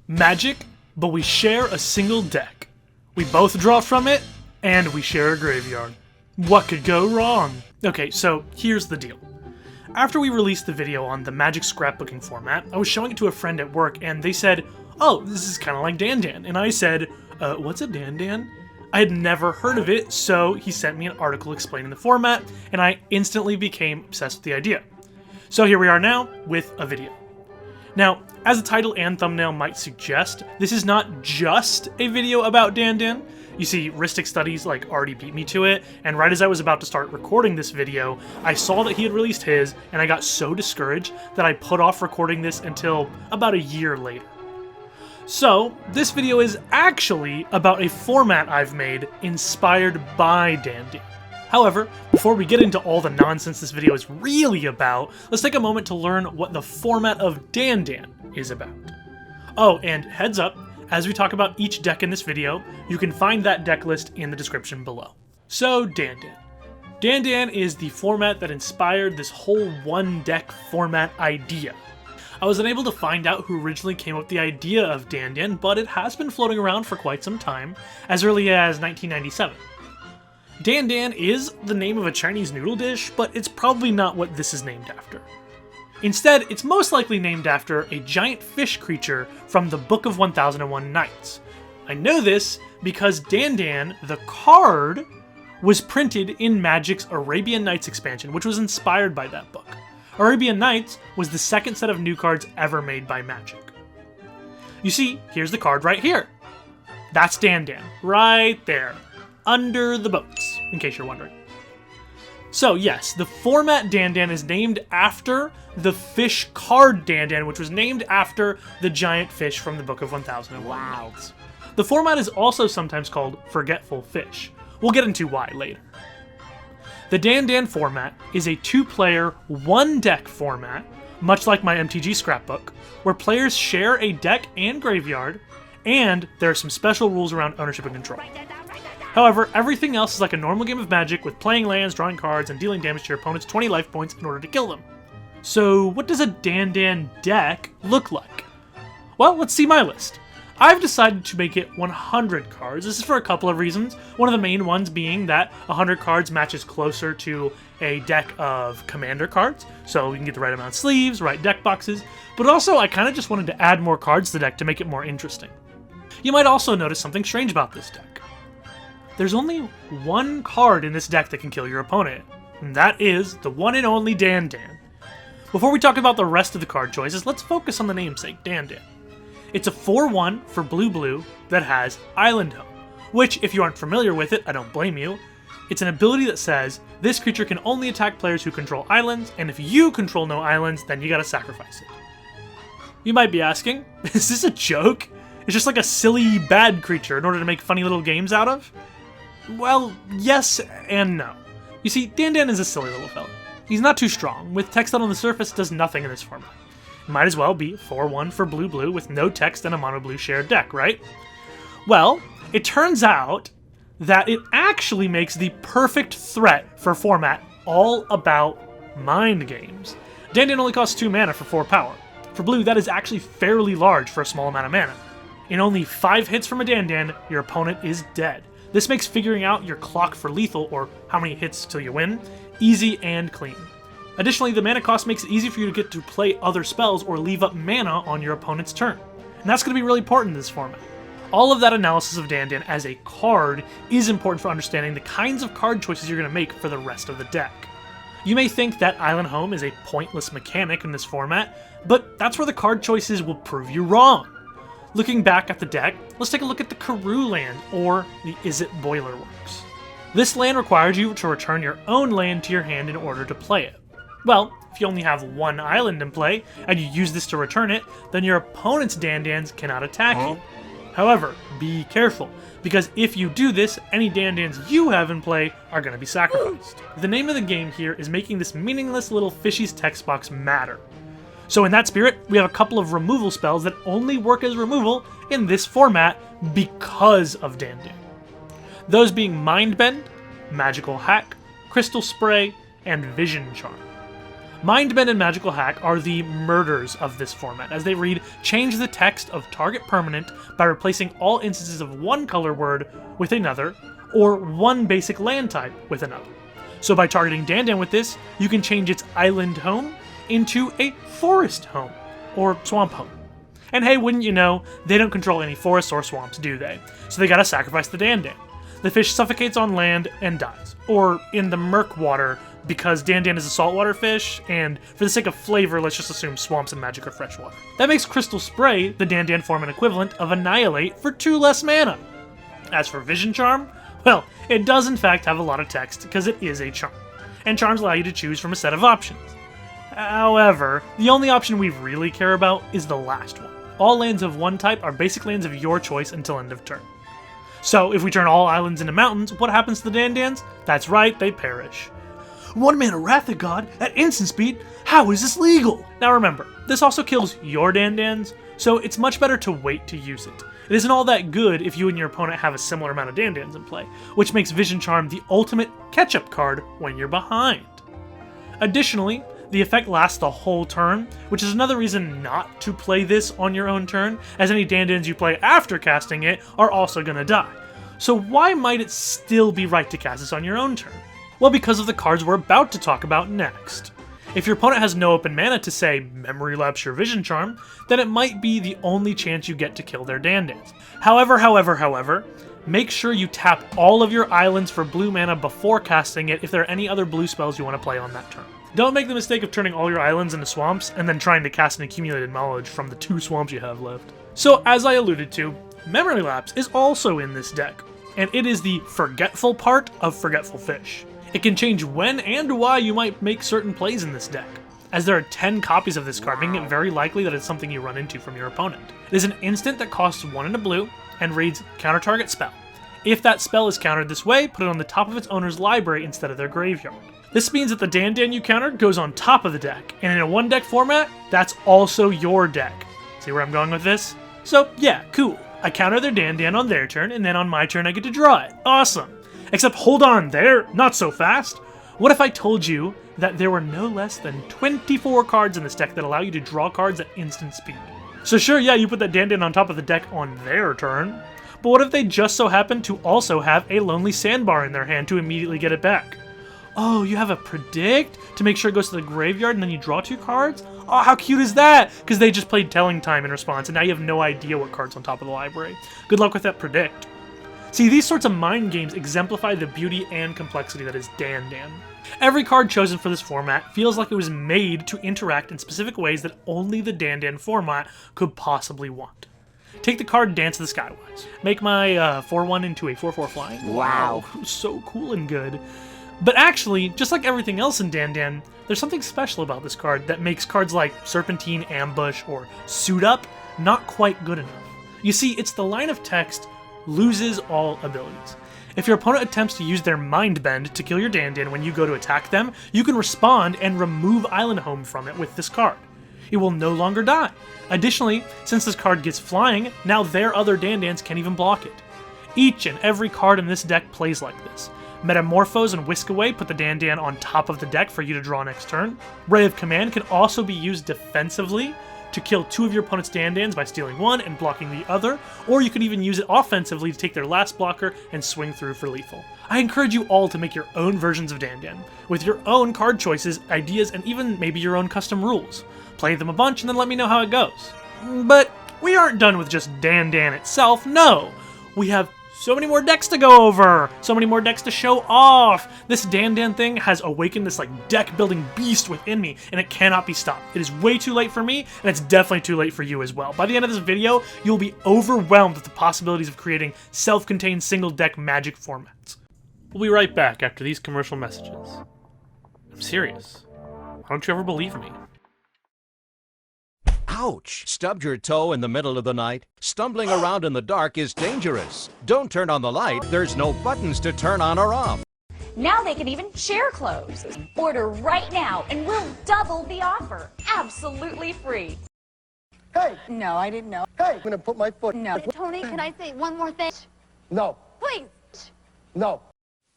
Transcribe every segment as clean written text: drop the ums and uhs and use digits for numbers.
Magic, but we share a single deck. We both draw from it, and we share a graveyard. What could go wrong? Okay, so here's the deal. After we released the video on the Magic scrapbooking format, I was showing it to a friend at work, and they said, "Oh, this is kind of like Dandan." And I said, what's a Dandan? I had never heard of it, so he sent me an article explaining the format, and I instantly became obsessed with the idea. So here we are now with a video. Now, as the title and thumbnail might suggest, this is not just a video about Dandan. You see, rhystic studies already beat me to it, and right as I was about to start recording this video, I saw that he had released his, and I got so discouraged that I put off recording this until about a year later. So, this video is actually about a format I've made inspired by Dandan. However, before we get into all the nonsense this video is really about, let's take a moment to learn what the format of Dandan is about. Oh, and heads up, as we talk about each deck in this video, you can find that deck list in the description below. So, Dandan. Dandan is the format that inspired this whole one deck format idea. I was unable to find out who originally came up with the idea of Dandan, but it has been floating around for quite some time, as early as 1997. Dandan is the name of a Chinese noodle dish, but it's probably not what this is named after. Instead, it's most likely named after a giant fish creature from the Book of 1001 Nights. I know this because Dandan, the card, was printed in Magic's Arabian Nights expansion, which was inspired by that book. Arabian Nights was the second set of new cards ever made by Magic. You see, here's the card right here. That's Dandan, right there, under the boats, in case you're wondering. So yes, the format Dandan is named after the fish card Dandan, which was named after the giant fish from the Book of 1001 Nights. The format is also sometimes called Forgetful Fish. We'll get into why later. The Dandan format is a two-player, one-deck format, much like my MTG scrapbook, where players share a deck and graveyard, and there are some special rules around ownership and control. However, everything else is like a normal game of Magic, with playing lands, drawing cards, and dealing damage to your opponent's 20 life points in order to kill them. So what does a Dandan deck look like? Well, let's see my list. I've decided to make it 100 cards. This is for a couple of reasons. One of the main ones being that 100 cards matches closer to a deck of commander cards, so you can get the right amount of sleeves, right deck boxes, but also I kind of just wanted to add more cards to the deck to make it more interesting. You might also notice something strange about this deck. There's only one card in this deck that can kill your opponent, and that is the one and only Dandan. Before we talk about the rest of the card choices, let's focus on the namesake, Dandan. It's a 4/1 for blue-blue that has Island Home, which, if you aren't familiar with it, I don't blame you. It's an ability that says, this creature can only attack players who control islands, and if you control no islands, then you gotta sacrifice it. You might be asking, is this a joke? It's just like a silly, bad creature in order to make funny little games out of? Well, yes and no. You see, Dandan is a silly little fella. He's not too strong, with text out on the surface does nothing in this format. It might as well be 4/1 for blue-blue with no text and a mono-blue shared deck, right? Well, it turns out that it actually makes the perfect threat for format all about mind games. Dandan only costs 2 mana for 4 power. For blue, that is actually fairly large for a small amount of mana. In only 5 hits from a Dandan, your opponent is dead. This makes figuring out your clock for lethal, or how many hits till you win, easy and clean. Additionally, the mana cost makes it easy for you to get to play other spells or leave up mana on your opponent's turn. And that's going to be really important in this format. All of that analysis of Dandan as a card is important for understanding the kinds of card choices you're going to make for the rest of the deck. You may think that Island Home is a pointless mechanic in this format, but that's where the card choices will prove you wrong. Looking back at the deck, let's take a look at the Karoo land, or the Izzet Boilerworks. This land requires you to return your own land to your hand in order to play it. Well, if you only have one island in play, and you use this to return it, then your opponent's Dandans cannot attack you. However, be careful, because if you do this, any Dandans you have in play are going to be sacrificed. The name of the game here is making this meaningless little fishy's text box matter. So in that spirit, we have a couple of removal spells that only work as removal in this format because of Dandan. Those being Mind Bend, Magical Hack, Crystal Spray, and Vision Charm. Mindbend and Magical Hack are the murders of this format, as they read, change the text of target permanent by replacing all instances of one color word with another, or one basic land type with another. So by targeting Dandan with this, you can change its island home into a forest home, or swamp home. And hey, wouldn't you know, they don't control any forests or swamps, do they? So they gotta sacrifice the Dandan. The fish suffocates on land and dies, or in the murk water, because Dandan is a saltwater fish, and for the sake of flavor, let's just assume swamps and magic are freshwater. That makes Crystal Spray the Dandan form and equivalent of Annihilate for 2 less mana. As for Vision Charm, well, it does in fact have a lot of text, because it is a charm, and charms allow you to choose from a set of options. However, the only option we really care about is the last one. All lands of one type are basic lands of your choice until end of turn. So if we turn all islands into mountains, what happens to the Dandans? That's right, they perish. 1 mana Wrath of God at instant speed? How is this legal? Now remember, this also kills your Dandans, so it's much better to wait to use it. It isn't all that good if you and your opponent have a similar amount of Dandans in play, which makes Vision Charm the ultimate catch-up card when you're behind. Additionally, the effect lasts the whole turn, which is another reason not to play this on your own turn, as any Dandans you play after casting it are also gonna die. So why might it still be right to cast this on your own turn? Well, because of the cards we're about to talk about next. If your opponent has no open mana to, say, Memory Lapse your Vision Charm, then it might be the only chance you get to kill their Dandans. However, make sure you tap all of your islands for blue mana before casting it if there are any other blue spells you want to play on that turn. Don't make the mistake of turning all your islands into swamps and then trying to cast an accumulated knowledge from the 2 swamps you have left. So, as I alluded to, Memory Lapse is also in this deck, and it is the forgetful part of Forgetful Fish. It can change when and why you might make certain plays in this deck, as there are 10 copies of this card, making it very likely that it's something you run into from your opponent. It is an instant that costs 1 and a blue, and reads counter target spell. If that spell is countered this way, put it on the top of its owner's library instead of their graveyard. This means that the Dandan you countered goes on top of the deck, and in a 1-deck format, that's also your deck. See where I'm going with this? So yeah, cool. I counter their Dandan on their turn, and then on my turn I get to draw it. Awesome. Except hold on there, not so fast. What if I told you that there were no less than 24 cards in this deck that allow you to draw cards at instant speed? So sure, yeah, you put that Dandan on top of the deck on their turn, but what if they just so happen to also have a Lonely Sandbar in their hand to immediately get it back? Oh, you have a Predict to make sure it goes to the graveyard and then you draw 2 cards? Oh, how cute is that? Because they just played Telling Time in response and now you have no idea what card's on top of the library. Good luck with that Predict. See, these sorts of mind games exemplify the beauty and complexity that is Dandan. Every card chosen for this format feels like it was made to interact in specific ways that only the Dandan format could possibly want. Take the card Dance of the Skywise. Make my 4-1 into a 4-4 flying. Wow, so cool and good. But actually, just like everything else in Dandan, there's something special about this card that makes cards like Serpentine, Ambush, or Suit Up not quite good enough. You see, it's the line of text, loses all abilities. If your opponent attempts to use their Mind Bend to kill your Dandan when you go to attack them, you can respond and remove Island Home from it with this card. It will no longer die. Additionally, since this card gets flying, now their other Dandans can't even block it. Each and every card in this deck plays like this. Metamorphose and Whisk Away put the Dandan on top of the deck for you to draw next turn. Ray of Command can also be used defensively to kill 2 of your opponent's Dandans by stealing 1 and blocking the other, or you can even use it offensively to take their last blocker and swing through for lethal. I encourage you all to make your own versions of Dandan, with your own card choices, ideas, and even maybe your own custom rules. Play them a bunch and then let me know how it goes. But we aren't done with just Dandan itself, no! We have so many more decks to go over! So many more decks to show off! This Dandan thing has awakened this deck building beast within me, and it cannot be stopped. It is way too late for me, and it's definitely too late for you as well. By the end of this video, you'll be overwhelmed with the possibilities of creating self-contained single deck Magic formats. We'll be right back after these commercial messages. I'm serious. Why don't you ever believe me? Ouch! Stubbed your toe in the middle of the night? Stumbling around in the dark is dangerous. Don't turn on the light. There's no buttons to turn on or off. Now they can even share clothes. Order right now and we'll double the offer. Absolutely free. Hey! No, I didn't know. Hey! I'm gonna put my foot. No. Tony, can I say one more thing? No. Please. No.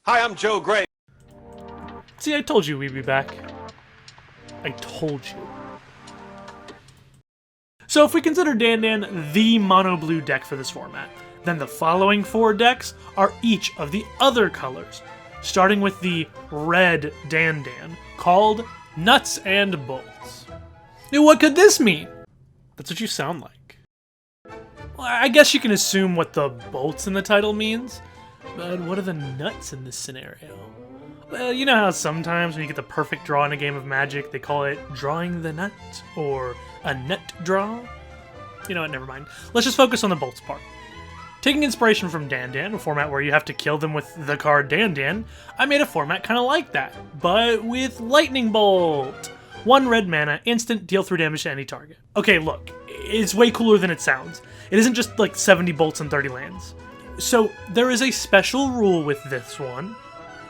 Hi, I'm Joe Gray. See, I told you we'd be back. I told you. So if we consider Dandan the mono blue deck for this format, then the following 4 decks are each of the other colors, starting with the red Dandan, called Nuts and Bolts. Now, what could this mean? That's what you sound like. Well, I guess you can assume what the bolts in the title means, but what are the nuts in this scenario? Well, you know how sometimes when you get the perfect draw in a game of Magic, they call it drawing the nut, or a nut draw? You know what, never mind. Let's just focus on the bolts part. Taking inspiration from Dandan, a format where you have to kill them with the card Dandan, I made a format kind of like that, but with Lightning Bolt. 1 red mana, instant, deal 3 damage to any target. Okay, look, it's way cooler than it sounds. It isn't just like 70 bolts and 30 lands. So there is a special rule with this one,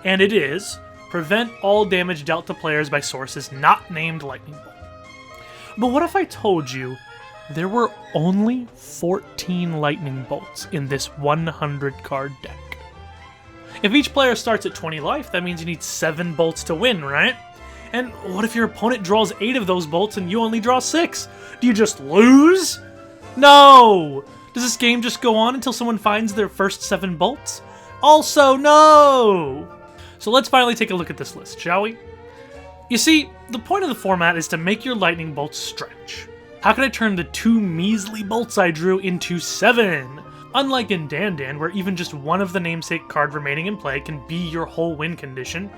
and it is prevent all damage dealt to players by sources not named Lightning Bolt. But what if I told you there were only 14 Lightning Bolts in this 100 card deck? If each player starts at 20 life, that means you need 7 bolts to win, right? And what if your opponent draws 8 of those bolts and you only draw 6? Do you just lose? No! Does this game just go on until someone finds their first 7 bolts? Also, no! So let's finally take a look at this list, shall we? You see, the point of the format is to make your lightning bolts stretch. How can I turn the 2 measly bolts I drew into 7? Unlike in Dandan, where even just one of the namesake card remaining in play can be your whole win condition,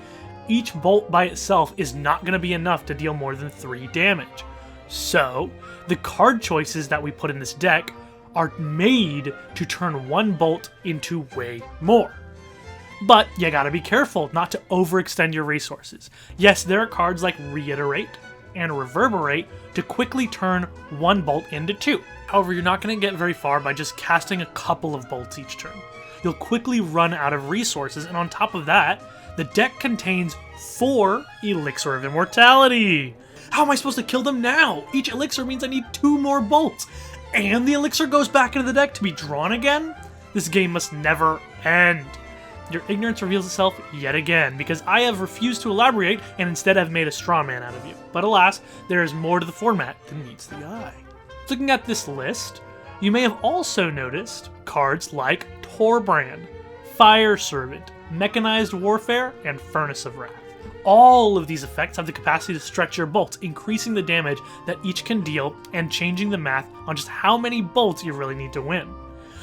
each bolt by itself is not going to be enough to deal more than 3 damage. So, the card choices that we put in this deck are made to turn 1 bolt into way more. But you gotta be careful not to overextend your resources. Yes, there are cards like Reiterate and Reverberate to quickly turn 1 bolt into 2. However, you're not going to get very far by just casting a couple of bolts each turn. You'll quickly run out of resources, and on top of that, the deck contains 4 Elixir of Immortality. How am I supposed to kill them now? Each elixir means I need 2 more bolts, and the elixir goes back into the deck to be drawn again? This game must never end. Your ignorance reveals itself yet again, because I have refused to elaborate and instead have made a straw man out of you. But alas, there is more to the format than meets the eye. Looking at this list, you may have also noticed cards like Torbrand, Fire Servant, Mechanized Warfare, and Furnace of Wrath. All of these effects have the capacity to stretch your bolts, increasing the damage that each can deal and changing the math on just how many bolts you really need to win.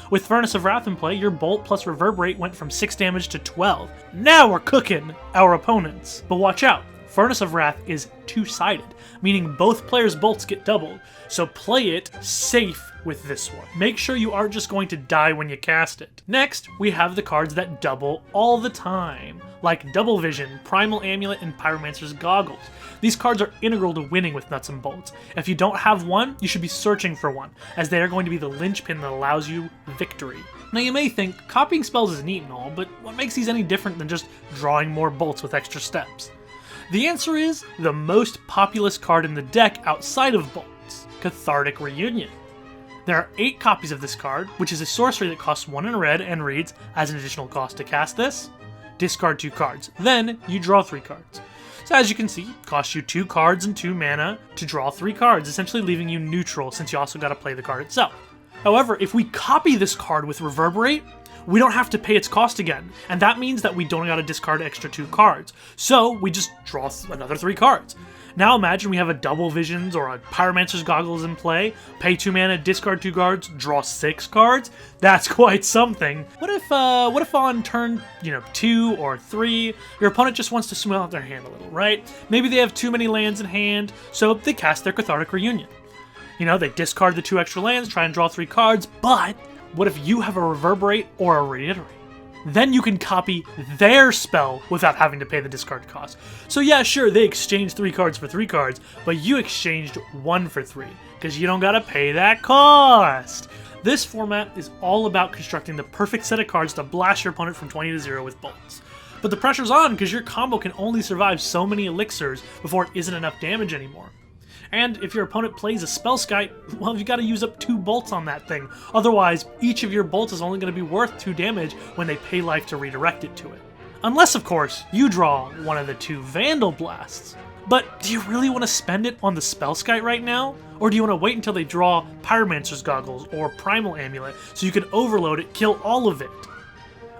With Furnace of Wrath in play, your bolt plus Reverberate went from 6 damage to 12. Now we're cooking our opponents. But watch out, Furnace of Wrath is 2-sided, meaning both players' bolts get doubled, so play it safe with this one. Make sure you aren't just going to die when you cast it. Next, we have the cards that double all the time, like Double Vision, Primal Amulet, and Pyromancer's Goggles. These cards are integral to winning with Nuts and Bolts. If you don't have one, you should be searching for one, as they are going to be the linchpin that allows you victory. Now you may think, copying spells is neat and all, but what makes these any different than just drawing more bolts with extra steps? The answer is the most populous card in the deck outside of bolts, Cathartic Reunion. There are 8 copies of this card, which is a sorcery that costs 1 in red and reads, as an additional cost to cast this, discard 2 cards. Then you draw 3 cards. So as you can see, it costs you 2 cards and 2 mana to draw 3 cards, essentially leaving you neutral since you also gotta play the card itself. However, if we copy this card with Reverberate, we don't have to pay its cost again, and that means that we don't gotta discard extra 2 cards. So we just draw another 3 cards. Now imagine we have a Double Visions or a Pyromancer's Goggles in play, pay 2 mana, discard 2 cards, draw 6 cards? That's quite something. What if on turn, 2 or 3, your opponent just wants to swell out their hand a little, right? Maybe they have too many lands in hand, so they cast their Cathartic Reunion. They discard the 2 extra lands, try and draw 3 cards, but what if you have a Reverberate or a Reiterate? Then you can copy their spell without having to pay the discard cost. So yeah, sure, they exchanged 3 cards for 3 cards, but you exchanged 1 for 3, because you don't gotta pay that cost. This format is all about constructing the perfect set of cards to blast your opponent from 20 to 0 with bolts. But the pressure's on, because your combo can only survive so many elixirs before it isn't enough damage anymore. And if your opponent plays a Spellskite, well, you gotta use up 2 bolts on that thing. Otherwise, each of your bolts is only gonna be worth 2 damage when they pay life to redirect it to it. Unless, of course, you draw one of the 2 Vandal Blasts. But do you really want to spend it on the Spellskite right now? Or do you want to wait until they draw Pyromancer's Goggles or Primal Amulet so you can overload it, kill all of it?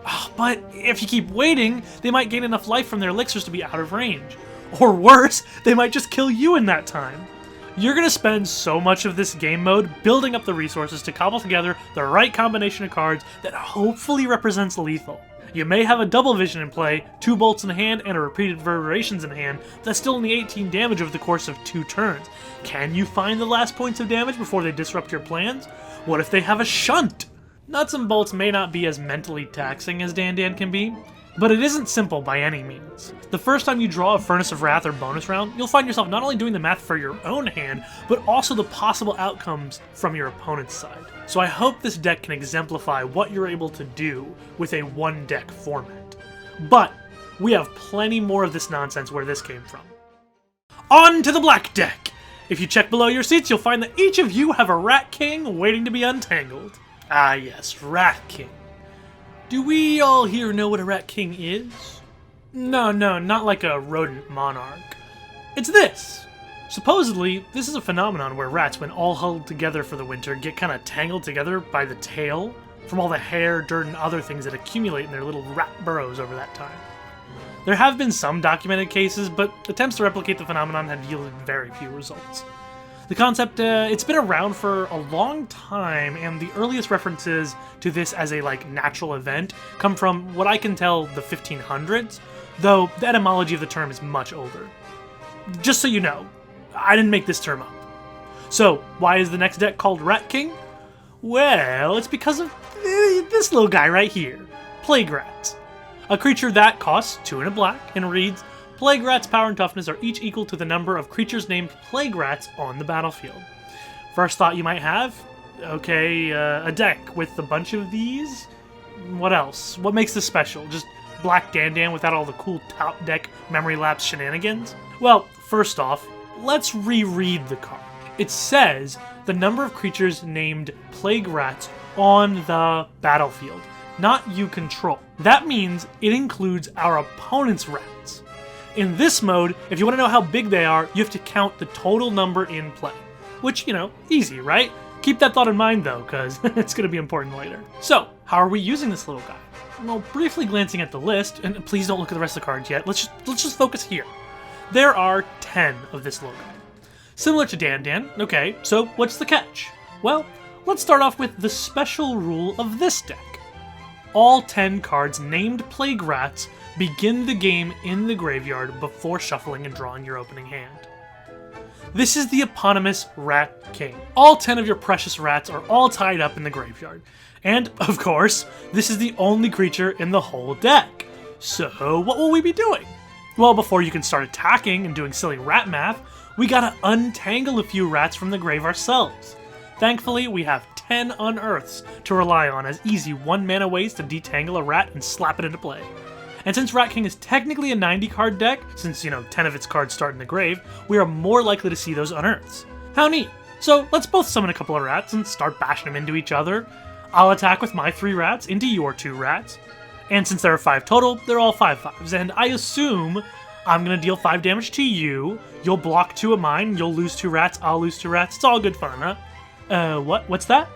Oh, but if you keep waiting, they might gain enough life from their elixirs to be out of range. Or worse, they might just kill you in that time. You're going to spend so much of this game mode building up the resources to cobble together the right combination of cards that hopefully represents lethal. You may have a double vision in play, 2 bolts in hand, and a repeated reverberations in hand that's still only 18 damage over the course of 2 turns. Can you find the last points of damage before they disrupt your plans? What if they have a shunt? Nuts and bolts may not be as mentally taxing as Dandan can be, but it isn't simple by any means. The first time you draw a Furnace of Wrath or bonus round, you'll find yourself not only doing the math for your own hand, but also the possible outcomes from your opponent's side. So I hope this deck can exemplify what you're able to do with a one-deck format. But we have plenty more of this nonsense where this came from. On to the black deck! If you check below your seats, you'll find that each of you have a Rat King waiting to be untangled. Ah yes, Rat King. Do we all here know what a Rat King is? No, not like a rodent monarch. It's this! Supposedly, this is a phenomenon where rats, when all huddled together for the winter, get kind of tangled together by the tail from all the hair, dirt, and other things that accumulate in their little rat burrows over that time. There have been some documented cases, but attempts to replicate the phenomenon have yielded very few results. The concept, it's been around for a long time, and the earliest references to this as a, natural event come from, what I can tell, the 1500s, though the etymology of the term is much older. Just so you know, I didn't make this term up. So, why is the next deck called Rat King? Well, it's because of this little guy right here, Plague Rats. A creature that costs 2 and a black and reads, Plague Rats' power and toughness are each equal to the number of creatures named Plague Rats on the battlefield. First thought you might have? Okay, a deck with a bunch of these? What else? What makes this special? Just black Dandan without all the cool top deck memory lapse shenanigans? Well, first off, let's reread the card. It says the number of creatures named Plague Rats on the battlefield, not you control. That means it includes our opponent's rats. In this mode, if you want to know how big they are, you have to count the total number in play. Which, easy, right? Keep that thought in mind though, because it's going to be important later. So, how are we using this little guy? Well, briefly glancing at the list, and please don't look at the rest of the cards yet, let's just focus here. There are 10 of this little guy. Similar to Dandan, okay, so what's the catch? Well, let's start off with the special rule of this deck. All 10 cards named Plague Rats begin the game in the graveyard before shuffling and drawing your opening hand. This is the eponymous Rat King. All 10 of your precious rats are all tied up in the graveyard. And, of course, this is the only creature in the whole deck. So, what will we be doing? Well, before you can start attacking and doing silly rat math, we gotta untangle a few rats from the grave ourselves. Thankfully, we have 10 unearths to rely on as easy 1-mana ways to detangle a rat and slap it into play. And since Rat King is technically a 90-card deck, since, 10 of its cards start in the grave, we are more likely to see those unearths. How neat! So let's both summon a couple of rats and start bashing them into each other. I'll attack with my 3 rats into your 2 rats. And since there are 5 total, they're all 5/5s, and I assume I'm gonna deal 5 damage to you, you'll block 2 of mine, you'll lose 2 rats, I'll lose 2 rats, it's all good fun, huh? What's that?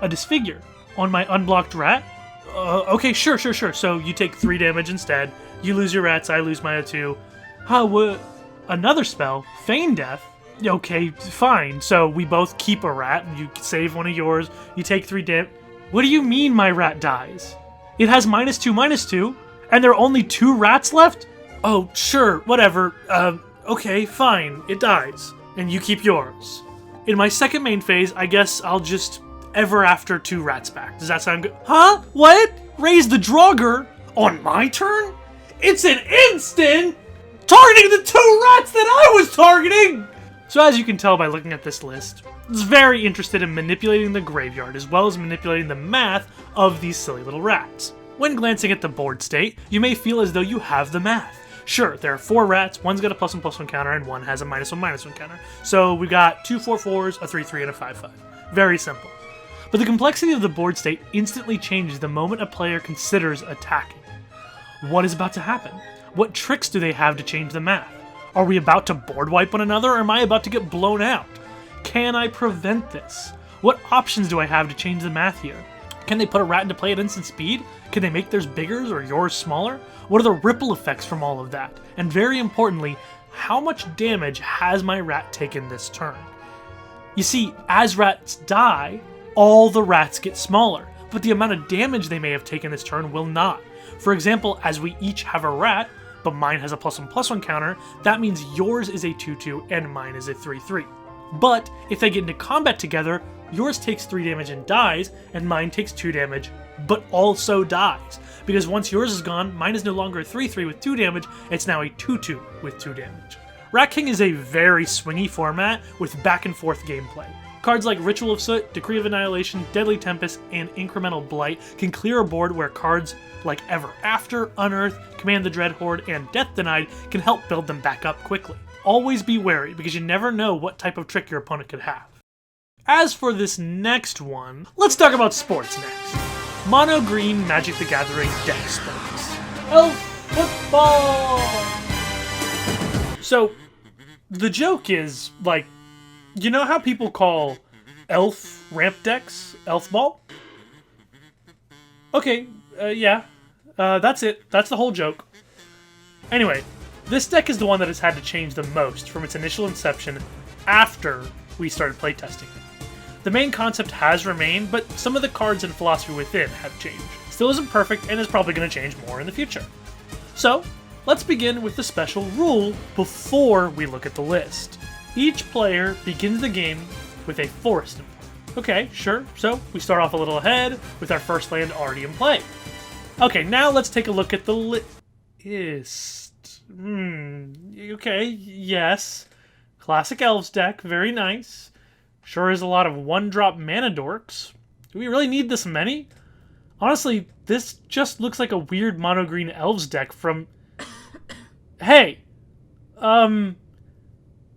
A disfigure on my unblocked rat? Okay, sure. So you take 3 damage instead. You lose your rats, I lose my 2. Another spell? Feign Death? Okay, fine. So we both keep a rat, you save one of yours, you take 3 damage. What do you mean my rat dies? It has -2/-2, and there are only 2 rats left? Oh, sure, whatever. Okay, fine, it dies. And you keep yours. In my second main phase, I guess I'll just ever after 2 rats back. Does that sound good? Huh? What? Raise the Draugr? On my turn? It's an instant! Targeting the 2 rats that I was targeting! So as you can tell by looking at this list, it's very interested in manipulating the graveyard as well as manipulating the math of these silly little rats. When glancing at the board state, you may feel as though you have the math. Sure, there are 4 rats, one's got a +1/+1 counter, and one has a -1/-1 counter. So we got 2 4/4s, a 3/3, and a 5/5. Very simple. But the complexity of the board state instantly changes the moment a player considers attacking. What is about to happen? What tricks do they have to change the math? Are we about to board wipe one another, or am I about to get blown out? Can I prevent this? What options do I have to change the math here? Can they put a rat into play at instant speed? Can they make theirs bigger or yours smaller? What are the ripple effects from all of that? And very importantly, how much damage has my rat taken this turn? You see, as rats die, all the rats get smaller, but the amount of damage they may have taken this turn will not. For example, as we each have a rat, but mine has a +1/+1 counter, that means yours is a 2/2 and mine is a 3/3. But if they get into combat together, yours takes 3 damage and dies, and mine takes 2 damage, but also dies. Because once yours is gone, mine is no longer a 3/3 with 2 damage, it's now a 2/2 with 2 damage. Rat King is a very swingy format with back and forth gameplay. Cards like Ritual of Soot, Decree of Annihilation, Deadly Tempest, and Incremental Blight can clear a board where cards like Ever After, Unearth, Command the Dread Horde, and Death Denied can help build them back up quickly. Always be wary, because you never know what type of trick your opponent could have. As for this next one, let's talk about sports next. Mono Green Magic the Gathering deck sports. Elf football! So, the joke is, like, you know how people call elf ramp decks elf ball? Okay, yeah. That's it. That's the whole joke. Anyway, this deck is the one that has had to change the most from its initial inception after we started playtesting it. The main concept has remained, but some of the cards and philosophy within have changed. Still isn't perfect and is probably going to change more in the future. So, let's begin with the special rule before we look at the list. Each player begins the game with a forest in play. Okay, sure, so we start off a little ahead with our first land already in play. Okay, now let's take a look at the list. Okay, yes. Classic Elves deck, very nice. Sure is a lot of one-drop mana dorks. Do we really need this many? Honestly, this just looks like a weird mono-green Elves deck from... Hey!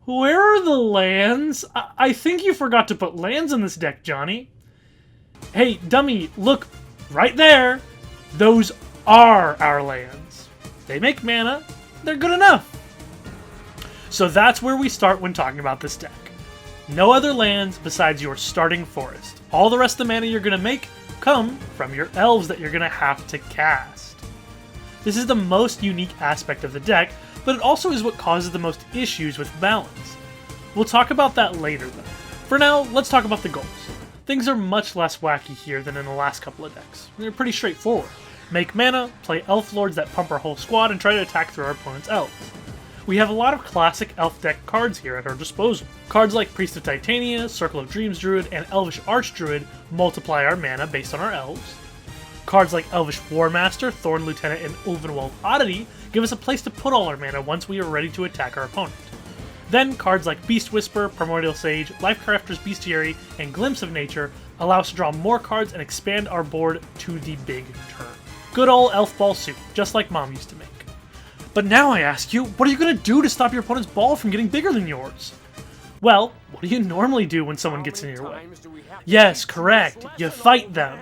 Where are the lands? I think you forgot to put lands in this deck, Johnny. Hey, dummy, look, right there. Those are our lands. They make mana. They're good enough. So that's where we start when talking about this deck. No other lands besides your starting forest. All the rest of the mana you're going to make come from your elves that you're going to have to cast. This is the most unique aspect of the deck, but it also is what causes the most issues with balance. We'll talk about that later though. For now, let's talk about the goals. Things are much less wacky here than in the last couple of decks. They're pretty straightforward. Make mana, play elf lords that pump our whole squad, and try to attack through our opponent's elves. We have a lot of classic elf deck cards here at our disposal. Cards like Priest of Titania, Circle of Dreams Druid, and Elvish Archdruid multiply our mana based on our elves. Cards like Elvish Warmaster, Thorn Lieutenant, and Ulvenwald Oddity give us a place to put all our mana once we are ready to attack our opponent. Then, cards like Beast Whisper, Primordial Sage, Lifecrafter's Bestiary, and Glimpse of Nature allow us to draw more cards and expand our board to the big turn. Good old elf ball soup, just like Mom used to make. But now I ask you, what are you going to do to stop your opponent's ball from getting bigger than yours? Well, what do you normally do when someone gets in your way? Yes, correct, you fight them.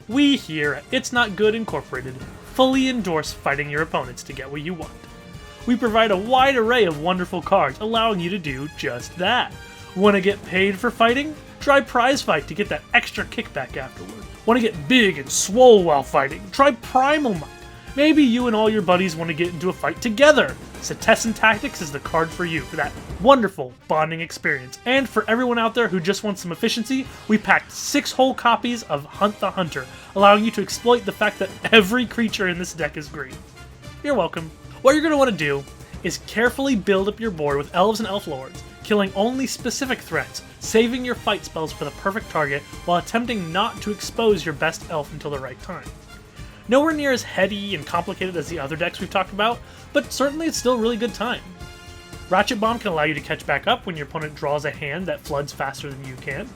We here at It's Not Good Incorporated fully endorse fighting your opponents to get what you want. We provide a wide array of wonderful cards, allowing you to do just that. Want to get paid for fighting? Try Prize Fight to get that extra kickback afterward. Want to get big and swole while fighting? Try Primal Might. Maybe you and all your buddies want to get into a fight together. Setessan Tactics is the card for you for that wonderful bonding experience. And for everyone out there who just wants some efficiency, we packed 6 whole copies of Hunt the Hunter, allowing you to exploit the fact that every creature in this deck is green. You're welcome. What you're going to want to do is carefully build up your board with elves and elf lords, killing only specific threats, saving your fight spells for the perfect target while attempting not to expose your best elf until the right time. Nowhere near as heady and complicated as the other decks we've talked about, but certainly it's still a really good time. Ratchet Bomb can allow you to catch back up when your opponent draws a hand that floods faster than you can,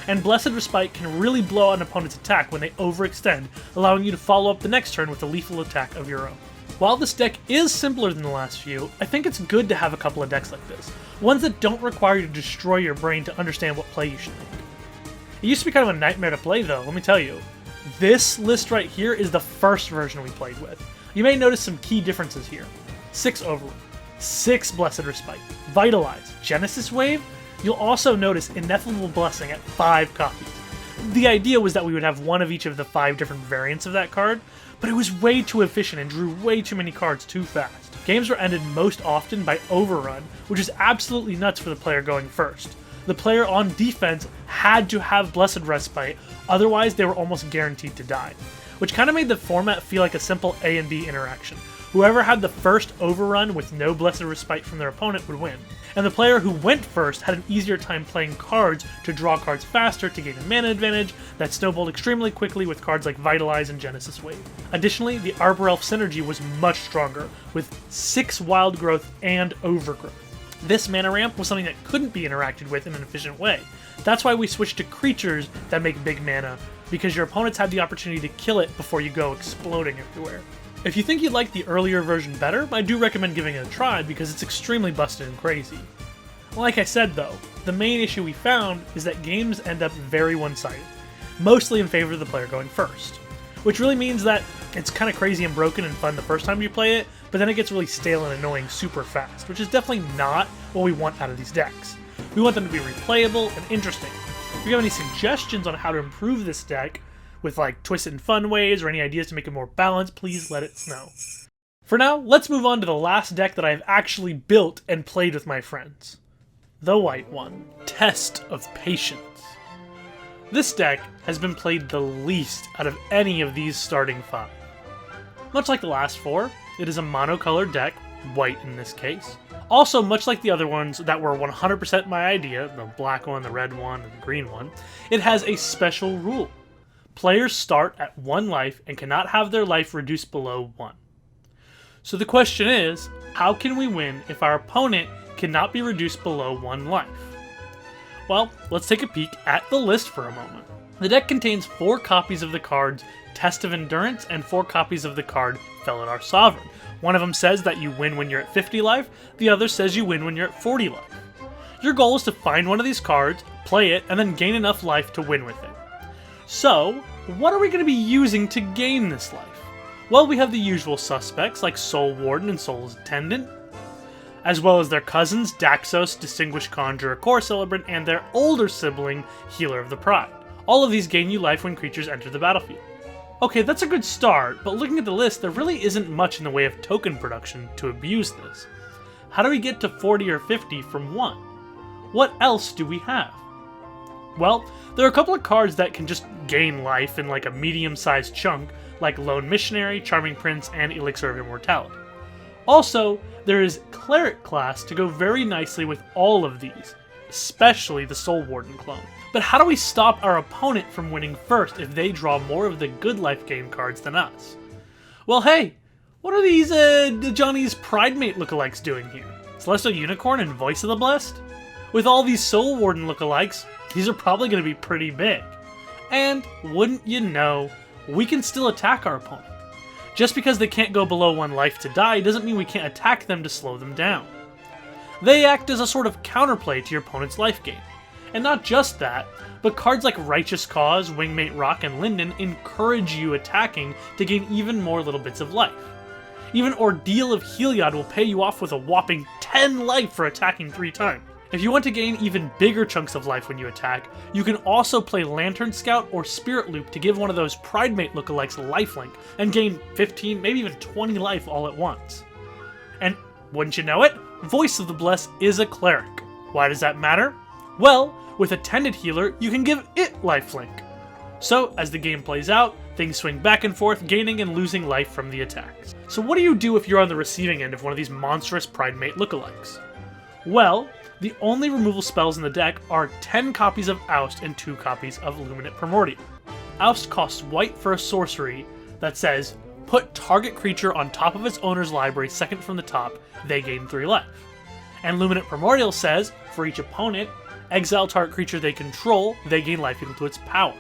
and Blessed Respite can really blow out an opponent's attack when they overextend, allowing you to follow up the next turn with a lethal attack of your own. While this deck is simpler than the last few, I think it's good to have a couple of decks like this, ones that don't require you to destroy your brain to understand what play you should make. It used to be kind of a nightmare to play though, let me tell you. This list right here is the first version we played with. You may notice some key differences here. 6 Overlord. 6 Blessed Respite, Vitalize, Genesis Wave. You'll also notice Ineffable Blessing at 5 copies. The idea was that we would have one of each of the 5 different variants of that card, but it was way too efficient and drew way too many cards too fast. Games were ended most often by overrun, which is absolutely nuts for the player going first. The player on defense had to have Blessed Respite, otherwise they were almost guaranteed to die, which kind of made the format feel like a simple A and B interaction. Whoever had the first overrun with no Blessed Respite from their opponent would win, and the player who went first had an easier time playing cards to draw cards faster to gain a mana advantage that snowballed extremely quickly with cards like Vitalize and Genesis Wave. Additionally, the Arbor Elf synergy was much stronger, with 6 Wild Growth and Overgrowth. This mana ramp was something that couldn't be interacted with in an efficient way. That's why we switched to creatures that make big mana, because your opponents had the opportunity to kill it before you go exploding everywhere. If you think you'd like the earlier version better, I do recommend giving it a try because it's extremely busted and crazy. Like I said though, the main issue we found is that games end up very one-sided, mostly in favor of the player going first. Which really means that it's kind of crazy and broken and fun the first time you play it, but then it gets really stale and annoying super fast, which is definitely not what we want out of these decks. We want them to be replayable and interesting. If you have any suggestions on how to improve this deck, with like twisted and fun ways or any ideas to make it more balanced, please let us know. For now, let's move on to the last deck that I've actually built and played with my friends. The white one, Test of Patience. This deck has been played the least out of any of these starting 5. Much like the last 4, it is a monocolored deck, white in this case. Also, much like the other ones that were 100% my idea, the black one, the red one, and the green one, it has a special rule. Players start at 1 life and cannot have their life reduced below 1. So the question is, how can we win if our opponent cannot be reduced below 1 life? Well, let's take a peek at the list for a moment. The deck contains 4 copies of the cards Test of Endurance and 4 copies of the card Felidar Sovereign. One of them says that you win when you're at 50 life, the other says you win when you're at 40 life. Your goal is to find one of these cards, play it, and then gain enough life to win with it. So, what are we going to be using to gain this life? Well, we have the usual suspects like Soul Warden and Soul's Attendant, as well as their cousins Daxos, Distinguished Conjurer, Core Celebrant, and their older sibling, Healer of the Pride. All of these gain you life when creatures enter the battlefield. Okay, that's a good start, but looking at the list, there really isn't much in the way of token production to abuse this. How do we get to 40 or 50 from 1? What else do we have? Well, there are a couple of cards that can just gain life in like a medium-sized chunk, like Lone Missionary, Charming Prince, and Elixir of Immortality. Also, there is Cleric class to go very nicely with all of these, especially the Soul Warden clone. But how do we stop our opponent from winning first if they draw more of the good life gain cards than us? Well, hey, what are these Johnny's Pridemate lookalikes doing here? Celestial Unicorn and Voice of the Blessed? With all these Soul Warden lookalikes, these are probably going to be pretty big. And, wouldn't you know, we can still attack our opponent. Just because they can't go below 1 life to die doesn't mean we can't attack them to slow them down. They act as a sort of counterplay to your opponent's life gain. And not just that, but cards like Righteous Cause, Wingmate Rock, and Linden encourage you attacking to gain even more little bits of life. Even Ordeal of Heliod will pay you off with a whopping 10 life for attacking 3 times. If you want to gain even bigger chunks of life when you attack, you can also play Lantern Scout or Spirit Loop to give one of those Pridemate lookalikes lifelink and gain 15, maybe even 20 life all at once. And wouldn't you know it, Voice of the Blessed is a cleric. Why does that matter? Well, with Attended Healer, you can give it lifelink. So, as the game plays out, things swing back and forth, gaining and losing life from the attacks. So what do you do if you're on the receiving end of one of these monstrous Pridemate lookalikes? Well, the only removal spells in the deck are 10 copies of Oust and 2 copies of Luminate Primordial. Oust costs white for a sorcery that says, put target creature on top of its owner's library second from the top, they gain 3 life. And Luminate Primordial says, for each opponent, exile target creature they control, they gain life equal to its power.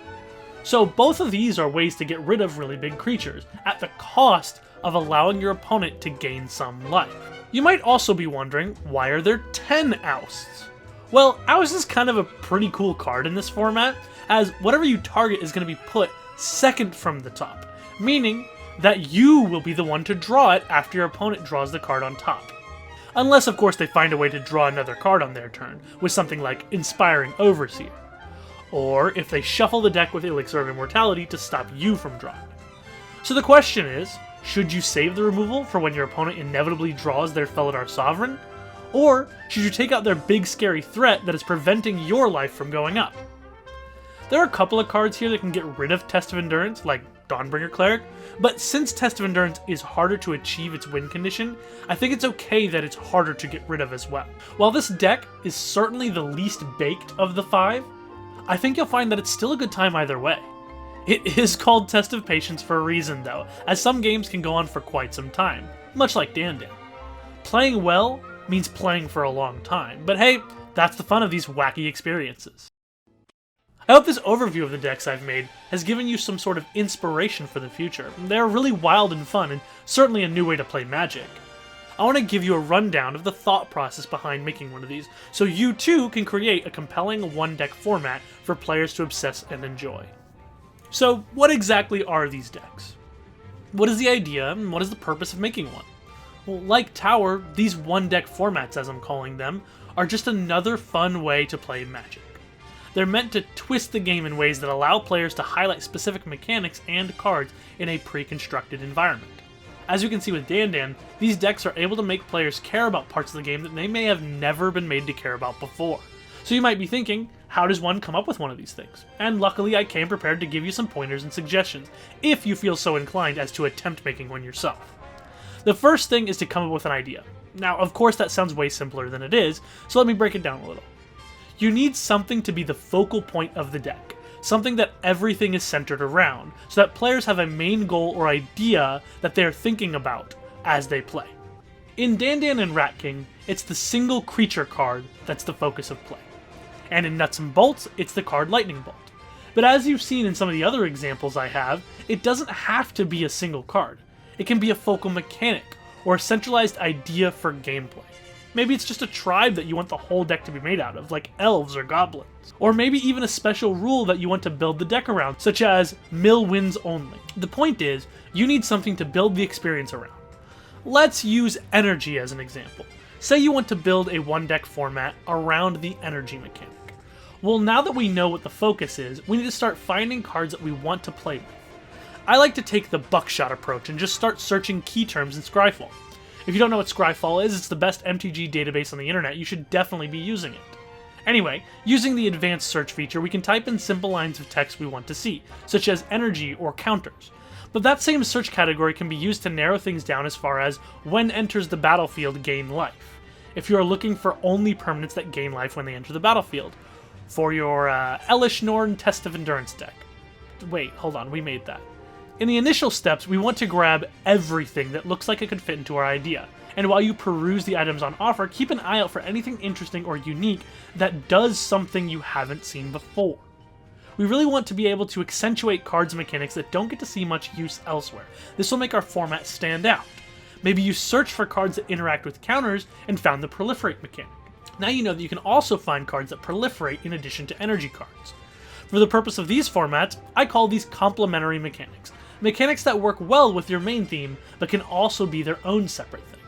So both of these are ways to get rid of really big creatures, at the cost of allowing your opponent to gain some life. You might also be wondering, why are there 10 Ousts? Well, Oust is kind of a pretty cool card in this format, as whatever you target is going to be put second from the top, meaning that you will be the one to draw it after your opponent draws the card on top. Unless, of course, they find a way to draw another card on their turn, with something like Inspiring Overseer. Or if they shuffle the deck with Elixir of Immortality to stop you from drawing. So the question is, should you save the removal for when your opponent inevitably draws their Felidar Sovereign? Or should you take out their big scary threat that is preventing your life from going up? There are a couple of cards here that can get rid of Test of Endurance, like Dawnbringer Cleric, but since Test of Endurance is harder to achieve its win condition, I think it's okay that it's harder to get rid of as well. While this deck is certainly the least baked of the 5, I think you'll find that it's still a good time either way. It is called Test of Patience for a reason though, as some games can go on for quite some time, much like Dandan. Playing well means playing for a long time, but hey, that's the fun of these wacky experiences. I hope this overview of the decks I've made has given you some sort of inspiration for the future. They're really wild and fun, and certainly a new way to play Magic. I want to give you a rundown of the thought process behind making one of these, so you too can create a compelling one-deck format for players to obsess and enjoy. So, what exactly are these decks? What is the idea, and what is the purpose of making one? Well, like Tower, these one-deck formats, as I'm calling them, are just another fun way to play Magic. They're meant to twist the game in ways that allow players to highlight specific mechanics and cards in a pre-constructed environment. As you can see with Dandan, these decks are able to make players care about parts of the game that they may have never been made to care about before. So you might be thinking, how does one come up with one of these things? And luckily I came prepared to give you some pointers and suggestions, if you feel so inclined as to attempt making one yourself. The first thing is to come up with an idea. Now, of course that sounds way simpler than it is, so let me break it down a little. You need something to be the focal point of the deck. Something that everything is centered around, so that players have a main goal or idea that they are thinking about as they play. In Dandan and Rat King, it's the single creature card that's the focus of play. And in Nuts and Bolts, it's the card Lightning Bolt. But as you've seen in some of the other examples I have, it doesn't have to be a single card. It can be a focal mechanic, or a centralized idea for gameplay. Maybe it's just a tribe that you want the whole deck to be made out of, like elves or goblins. Or maybe even a special rule that you want to build the deck around, such as mill wins only. The point is, you need something to build the experience around. Let's use energy as an example. Say you want to build a one-deck format around the energy mechanic. Well, now that we know what the focus is, we need to start finding cards that we want to play with. I like to take the buckshot approach and just start searching key terms in Scryfall. If you don't know what Scryfall is, it's the best MTG database on the internet. You should definitely be using it. Anyway, using the advanced search feature, we can type in simple lines of text we want to see, such as energy or counters. But that same search category can be used to narrow things down as far as when enters the battlefield gain life. If you are looking for only permanents that gain life when they enter the battlefield. For your Elish Norn Test of Endurance deck. Wait, hold on, we made that. In the initial steps, we want to grab everything that looks like it could fit into our idea. And while you peruse the items on offer, keep an eye out for anything interesting or unique that does something you haven't seen before. We really want to be able to accentuate cards and mechanics that don't get to see much use elsewhere. This will make our format stand out. Maybe you searched for cards that interact with counters and found the proliferate mechanic. Now you know that you can also find cards that proliferate in addition to energy cards. For the purpose of these formats, I call these complementary mechanics. Mechanics that work well with your main theme, but can also be their own separate thing.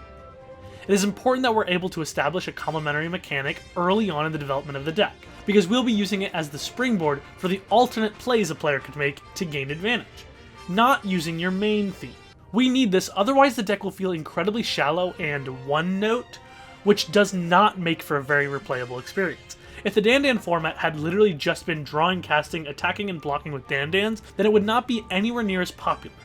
It is important that we're able to establish a complementary mechanic early on in the development of the deck, because we'll be using it as the springboard for the alternate plays a player could make to gain advantage, not using your main theme. We need this, otherwise the deck will feel incredibly shallow and one-note, which does not make for a very replayable experience. If the Dandan format had literally just been drawing, casting, attacking, and blocking with Dandans, then it would not be anywhere near as popular.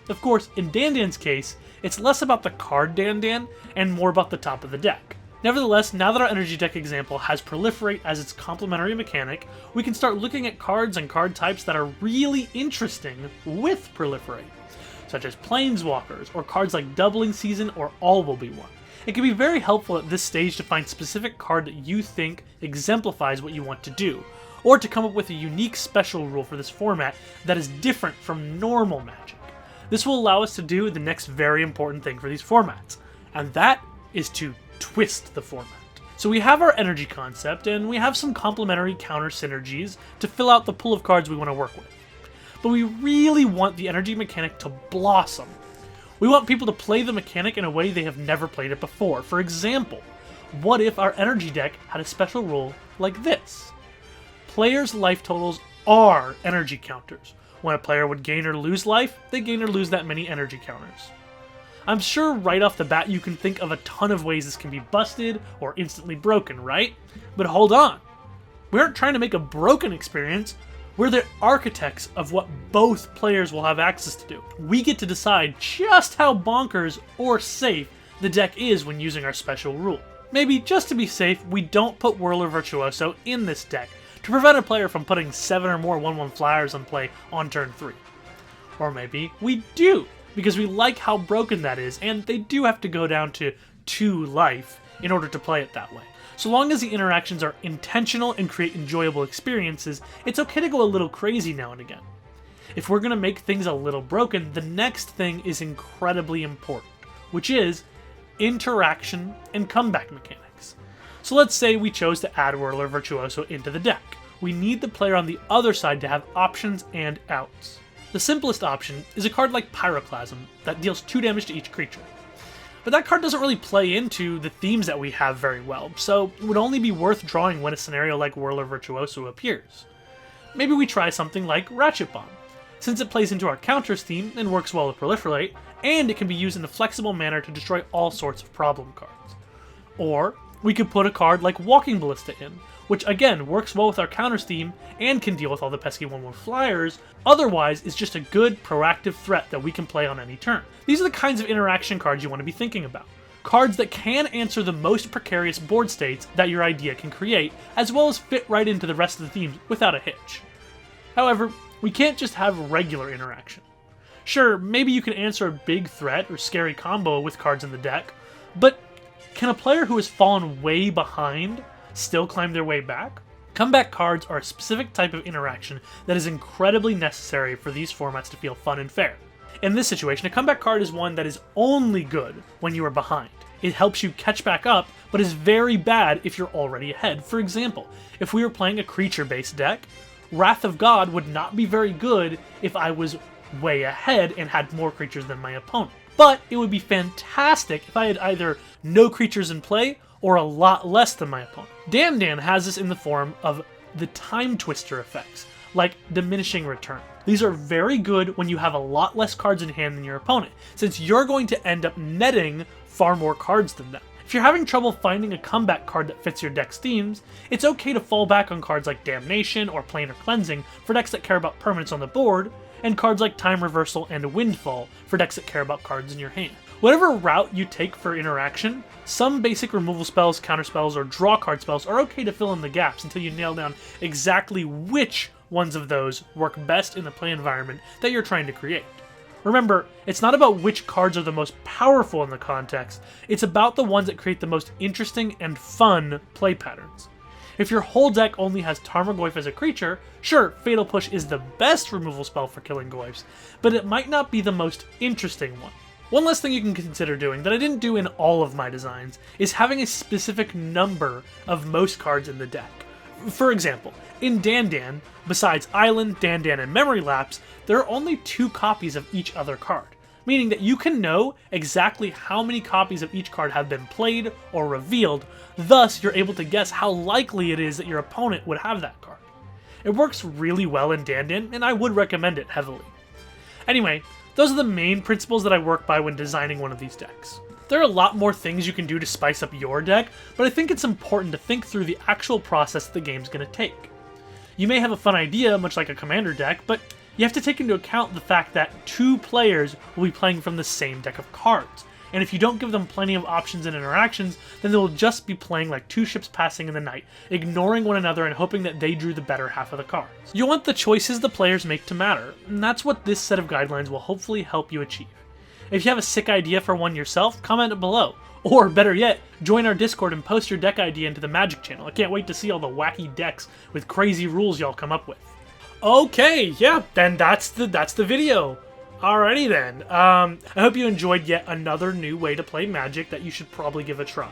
Of course, in Dandan's case, it's less about the card Dandan and more about the top of the deck. Nevertheless, now that our energy deck example has Proliferate as its complementary mechanic, we can start looking at cards and card types that are really interesting with Proliferate, such as Planeswalkers, or cards like Doubling Season or All Will Be One. It can be very helpful at this stage to find a specific card that you think exemplifies what you want to do, or to come up with a unique special rule for this format that is different from normal Magic. This will allow us to do the next very important thing for these formats, and that is to twist the format. So we have our energy concept, and we have some complementary counter synergies to fill out the pool of cards we want to work with. But we really want the energy mechanic to blossom. We want people to play the mechanic in a way they have never played it before. For example, what if our energy deck had a special rule like this? Players' life totals are energy counters. When a player would gain or lose life, they gain or lose that many energy counters. I'm sure right off the bat you can think of a ton of ways this can be busted or instantly broken, right? But hold on. We aren't trying to make a broken experience. We're the architects of what both players will have access to do. We get to decide just how bonkers or safe the deck is when using our special rule. Maybe just to be safe, we don't put Whirler Virtuoso in this deck to prevent a player from putting 7 or more 1/1 flyers on play on turn 3. Or maybe we do, because we like how broken that is, and they do have to go down to 2 life in order to play it that way. So long as the interactions are intentional and create enjoyable experiences, it's okay to go a little crazy now and again. If we're going to make things a little broken, the next thing is incredibly important, which is interaction and comeback mechanics. So let's say we chose to add Whirler Virtuoso into the deck. We need the player on the other side to have options and outs. The simplest option is a card like Pyroclasm that deals 2 damage to each creature. But that card doesn't really play into the themes that we have very well, so it would only be worth drawing when a scenario like Whirler Virtuoso appears. Maybe we try something like Ratchet Bomb, since it plays into our counters theme and works well with Proliferate, and it can be used in a flexible manner to destroy all sorts of problem cards. Or we could put a card like Walking Ballista in, which again works well with our counters theme and can deal with all the pesky 1/1 flyers, otherwise is just a good proactive threat that we can play on any turn. These are the kinds of interaction cards you want to be thinking about. Cards that can answer the most precarious board states that your idea can create, as well as fit right into the rest of the themes without a hitch. However, we can't just have regular interaction. Sure, maybe you can answer a big threat or scary combo with cards in the deck, but can a player who has fallen way behind still climb their way back? Comeback cards are a specific type of interaction that is incredibly necessary for these formats to feel fun and fair. In this situation, a comeback card is one that is only good when you are behind. It helps you catch back up, but is very bad if you're already ahead. For example, if we were playing a creature-based deck, Wrath of God would not be very good if I was way ahead and had more creatures than my opponent. But it would be fantastic if I had either no creatures in play or a lot less than my opponent. Dandan has this in the form of the Time Twister effects, like Diminishing Return. These are very good when you have a lot less cards in hand than your opponent, since you're going to end up netting far more cards than them. If you're having trouble finding a comeback card that fits your deck's themes, it's okay to fall back on cards like Damnation or Planar Cleansing for decks that care about permanents on the board, and cards like Time Reversal and Windfall for decks that care about cards in your hand. Whatever route you take for interaction, some basic removal spells, counter spells, or draw card spells are okay to fill in the gaps until you nail down exactly which ones of those work best in the play environment that you're trying to create. Remember, it's not about which cards are the most powerful in the context, it's about the ones that create the most interesting and fun play patterns. If your whole deck only has Tarmogoyf as a creature, sure, Fatal Push is the best removal spell for killing Goyfs, but it might not be the most interesting one. One last thing you can consider doing that I didn't do in all of my designs is having a specific number of most cards in the deck. For example, in Dandan, besides Island, Dandan, and Memory Lapse, there are only 2 copies of each other card, meaning that you can know exactly how many copies of each card have been played or revealed, thus you're able to guess how likely it is that your opponent would have that card. It works really well in Dandan, and I would recommend it heavily. Anyway, those are the main principles that I work by when designing one of these decks. There are a lot more things you can do to spice up your deck, but I think it's important to think through the actual process that the game's going to take. You may have a fun idea, much like a commander deck, but you have to take into account the fact that 2 players will be playing from the same deck of cards, and if you don't give them plenty of options and interactions, then they will just be playing like 2 ships passing in the night, ignoring one another and hoping that they drew the better half of the cards. You want the choices the players make to matter, and that's what this set of guidelines will hopefully help you achieve. If you have a sick idea for one yourself, comment it below. Or, better yet, join our Discord and post your deck idea into the Magic channel. I can't wait to see all the wacky decks with crazy rules y'all come up with. Okay, yeah, then that's the video. Alrighty then. I hope you enjoyed yet another new way to play Magic that you should probably give a try.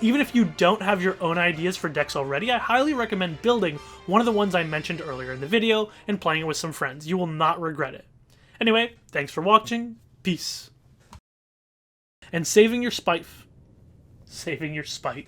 Even if you don't have your own ideas for decks already, I highly recommend building one of the ones I mentioned earlier in the video and playing it with some friends. You will not regret it. Anyway, thanks for watching. Peace. and saving your spite. Saving your spite.